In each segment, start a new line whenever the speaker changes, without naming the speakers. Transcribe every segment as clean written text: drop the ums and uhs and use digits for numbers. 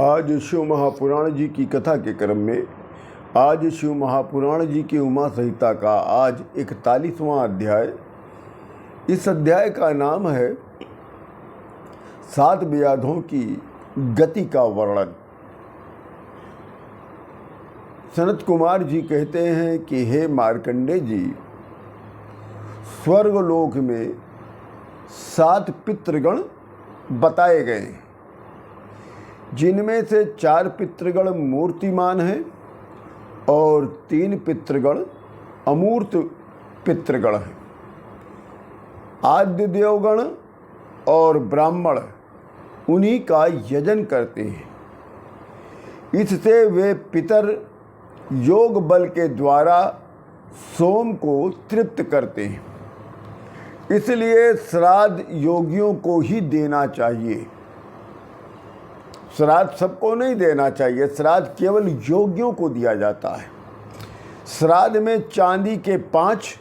आज शिव महापुराण जी की कथा के क्रम में आज शिव महापुराण जी की उमा संहिता का आज 41वां अध्याय। इस अध्याय का नाम है 7 व्याधों की गति का वर्णन। सनत कुमार जी कहते हैं कि हे मार्कंडेय जी, स्वर्गलोक में 7 पितृगण बताए गए, जिनमें से 4 पितृगण मूर्तिमान हैं और 3 पितृगण अमूर्त पितृगण हैं। आद्य देवगण और ब्राह्मण उन्हीं का यजन करते हैं। इससे वे पितर योग बल के द्वारा सोम को तृप्त करते हैं। इसलिए श्राद्ध योगियों को ही देना चाहिए। श्राद्ध सबको नहीं देना चाहिए, श्राद्ध केवल योगियों को दिया जाता है। श्राद्ध में चांदी के 5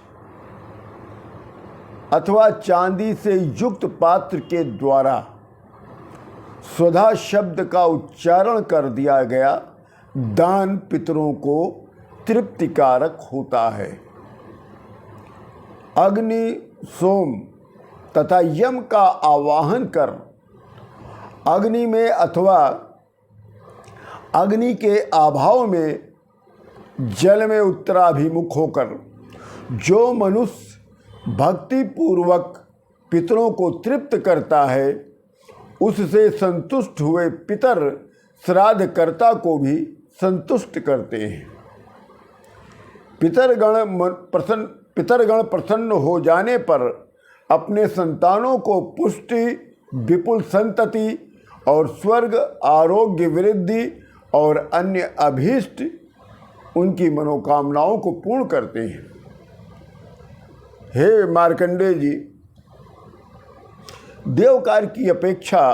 अथवा चांदी से युक्त पात्र के द्वारा स्वधा शब्द का उच्चारण कर दिया गया दान पितरों को तृप्तिकारक होता है। अग्नि, सोम तथा यम का आवाहन कर अग्नि में अथवा अग्नि के अभाव में जल में उत्तराभिमुख होकर जो मनुष्य भक्ति पूर्वक पितरों को तृप्त करता है, उससे संतुष्ट हुए पितर श्राद्धकर्ता को भी संतुष्ट करते हैं। पितरगण प्रसन्न हो जाने पर अपने संतानों को पुष्टि, विपुल संतति और स्वर्ग, आरोग्य वृद्धि और अन्य अभीष्ट उनकी मनोकामनाओं को पूर्ण करते हैं। हे मार्कंडेय जी, देव कार्य की अपेक्षा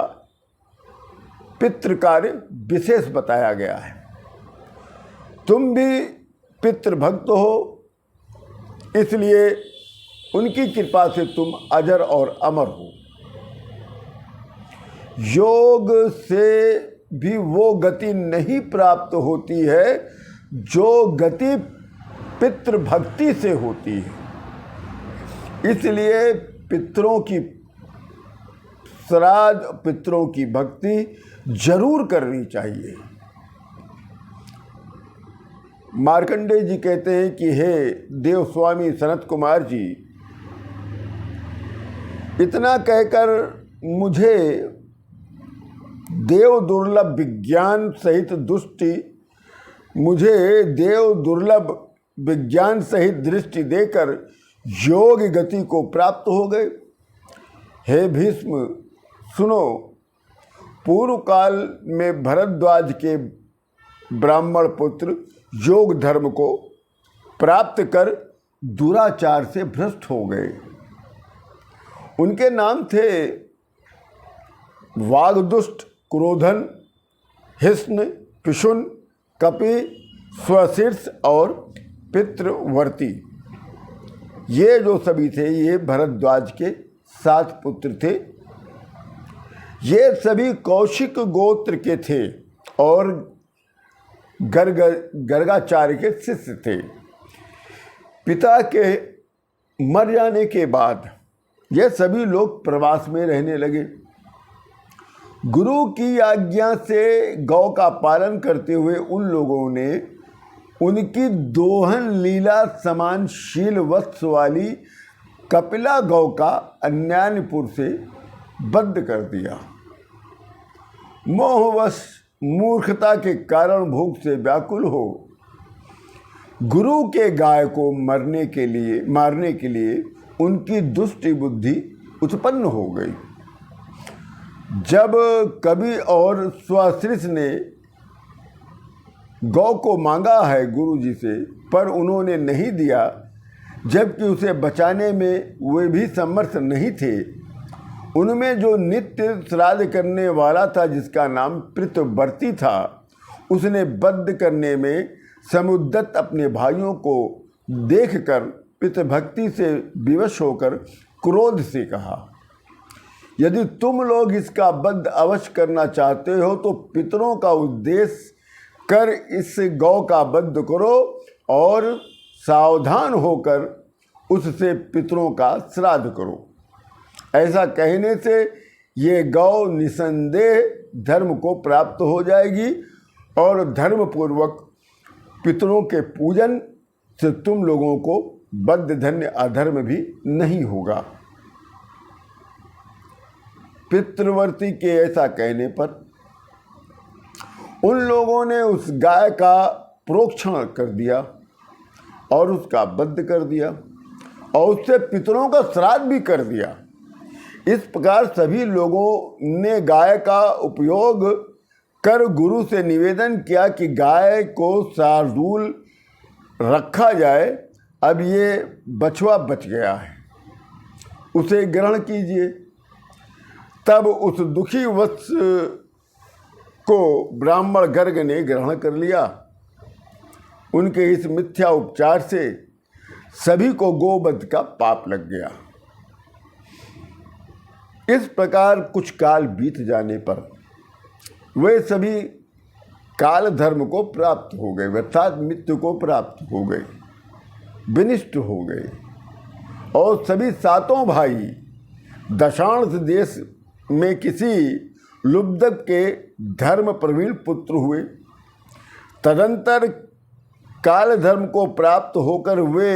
पितृ कार्य विशेष बताया गया है। तुम भी पितृभक्त हो, इसलिए उनकी कृपा से तुम अजर और अमर हो। योग से भी वो गति नहीं प्राप्त होती है जो गति पितृभक्ति से होती है। इसलिए पितरों की श्राद्ध, पितरों की भक्ति जरूर करनी चाहिए। मार्कंडेय जी कहते हैं कि हे देव स्वामी सनत कुमार जी, इतना कहकर मुझे देव दुर्लभ विज्ञान सहित दृष्टि देकर योग गति को प्राप्त हो गए। हे भीष्म, सुनो, पूर्व काल में भरद्वाज के ब्राह्मण पुत्र योग धर्म को प्राप्त कर दुराचार से भ्रष्ट हो गए। उनके नाम थे वागदुष्ट, क्रोधन, हिस्न, पिशुन, कपि, स्वशीर्ष और पितृवर्ती। ये जो सभी थे, ये भरद्वाज के 7 पुत्र थे। ये सभी कौशिक गोत्र के थे और गर्गाचार्य के शिष्य थे। पिता के मर जाने के बाद ये सभी लोग प्रवास में रहने लगे। गुरु की आज्ञा से गौ का पालन करते हुए उन लोगों ने उनकी दोहन लीला समान शील वत्स वाली कपिला गौ का अन्यायपुर से बंद कर दिया। मोहवश मूर्खता के कारण भूख से व्याकुल हो गुरु के गाय को मारने के लिए उनकी दुष्ट बुद्धि उत्पन्न हो गई। जब कवि और स्वशिष्य ने गौ को मांगा है गुरु जी से, पर उन्होंने नहीं दिया, जबकि उसे बचाने में वे भी समर्थ नहीं थे। उनमें जो नित्य श्राद्ध करने वाला था, जिसका नाम पितृवर्ती था, उसने बद्ध करने में समुद्दत अपने भाइयों को देखकर पितृभक्ति से विवश होकर क्रोध से कहा, यदि तुम लोग इसका वध अवश्य करना चाहते हो तो पितरों का उद्देश्य कर इस गौ का वध करो और सावधान होकर उससे पितरों का श्राद्ध करो। ऐसा कहने से ये गौ निसंदेह धर्म को प्राप्त हो जाएगी और धर्मपूर्वक पितरों के पूजन से तुम लोगों को बद्ध धन्य अधर्म भी नहीं होगा। पितृवर्ती के ऐसा कहने पर उन लोगों ने उस गाय का प्रोक्षण कर दिया और उसका वध कर दिया और उससे पितरों का श्राद्ध भी कर दिया। इस प्रकार सभी लोगों ने गाय का उपयोग कर गुरु से निवेदन किया कि गाय को शार्दूल रखा जाए। अब ये बछवा बच गया है, उसे ग्रहण कीजिए। तब उस दुखी वत्स को ब्राह्मण गर्ग ने ग्रहण कर लिया। उनके इस मिथ्या उपचार से सभी को गोवध का पाप लग गया। इस प्रकार कुछ काल बीत जाने पर वे सभी काल धर्म को प्राप्त हो गए, अर्थात मृत्यु को प्राप्त हो गए, विनिष्ट हो गए और सभी सातों भाई दशांश देश में किसी लुब्धक के धर्म प्रवीण पुत्र हुए। तदंतर काल धर्म को प्राप्त होकर वे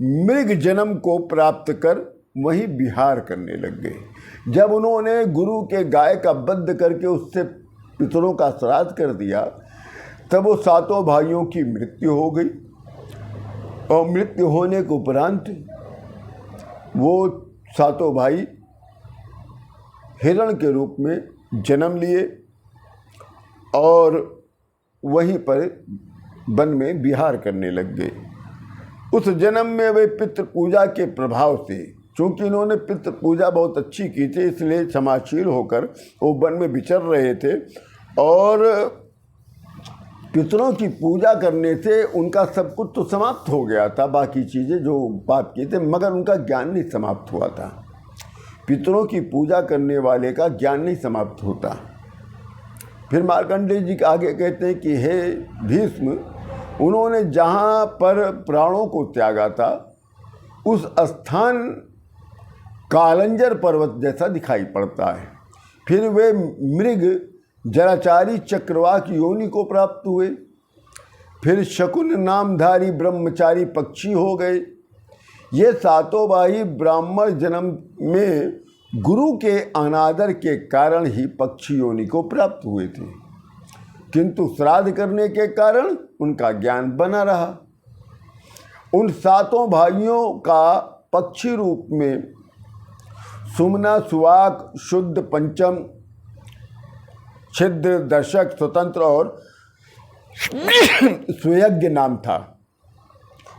मृग जन्म को प्राप्त कर वहीं विहार करने लग गए। जब उन्होंने गुरु के गाय का वध करके उससे पितरों का श्राद्ध कर दिया तब वो सातों भाइयों की मृत्यु हो गई और मृत्यु होने के उपरांत वो सातों भाई हिरण के रूप में जन्म लिए और वहीं पर वन में विहार करने लग गए। उस जन्म में वे पितृ पूजा के प्रभाव से, चूँकि इन्होंने पितृ पूजा बहुत अच्छी की थी, इसलिए क्षमाशील होकर वो वन में विचर रहे थे और पितरों की पूजा करने से उनका सब कुछ तो समाप्त हो गया था, बाकी चीज़ें जो पाप किए थे, मगर उनका ज्ञान नहीं समाप्त हुआ था। पितरों की पूजा करने वाले का ज्ञान नहीं समाप्त होता। फिर मार्कंडेय जी आगे कहते हैं कि हे भीष्म, उन्होंने जहाँ पर प्राणों को त्यागा था उस स्थान कालंजर पर्वत जैसा दिखाई पड़ता है। फिर वे मृग जराचारी चक्रवाक योनि को प्राप्त हुए। फिर शकुन नामधारी ब्रह्मचारी पक्षी हो गए। ये सातों भाई ब्राह्मण जन्म में गुरु के अनादर के कारण ही पक्षी योनि को प्राप्त हुए थे, किंतु श्राद्ध करने के कारण उनका ज्ञान बना रहा। उन सातों भाइयों का पक्षी रूप में सुमना, सुवाक, शुद्ध, पंचम, छिद्र, दर्शक, स्वतंत्र और सुयज्ञ नाम था।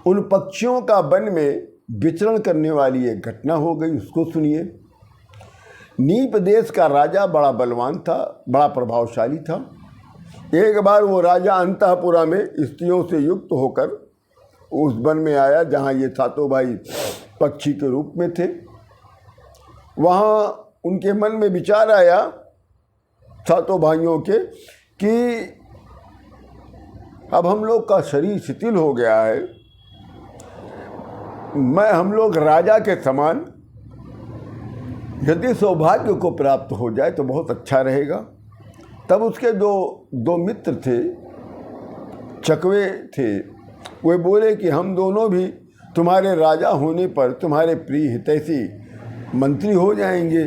उन पक्षियों का वन में विचरण करने वाली एक घटना हो गई, उसको सुनिए। नीप देश का राजा बड़ा बलवान था, बड़ा प्रभावशाली था। एक बार वो राजा अंतःपुरा में स्त्रियों से युक्त होकर उस वन में आया जहाँ ये सातों भाई पक्षी के रूप में थे। वहाँ उनके मन में विचार आया सातों भाइयों के कि अब हम लोग का शरीर शिथिल हो गया है, हम लोग राजा के समान यदि सौभाग्य को प्राप्त हो जाए तो बहुत अच्छा रहेगा। तब उसके दो मित्र थे, चकवे थे, वे बोले कि हम दोनों भी तुम्हारे राजा होने पर तुम्हारे प्रिय हितैषी मंत्री हो जाएंगे।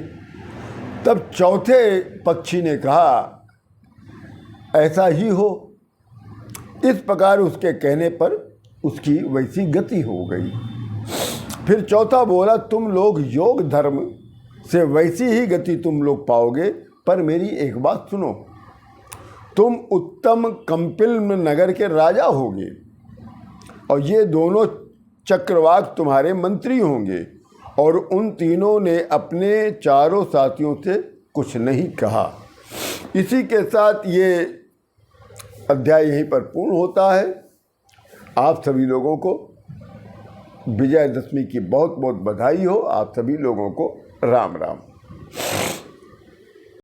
तब चौथे पक्षी ने कहा ऐसा ही हो। इस प्रकार उसके कहने पर उसकी वैसी गति हो गई। फिर चौथा बोला तुम लोग योग धर्म से वैसी ही गति तुम लोग पाओगे, पर मेरी एक बात सुनो, तुम उत्तम कंपिल नगर के राजा होगे और ये दोनों चक्रवाक तुम्हारे मंत्री होंगे। और उन तीनों ने अपने चारों साथियों से कुछ नहीं कहा। इसी के साथ ये अध्याय यहीं पर पूर्ण होता है। आप सभी लोगों को विजयदशमी की बहुत बहुत बधाई हो। आप सभी लोगों को राम राम।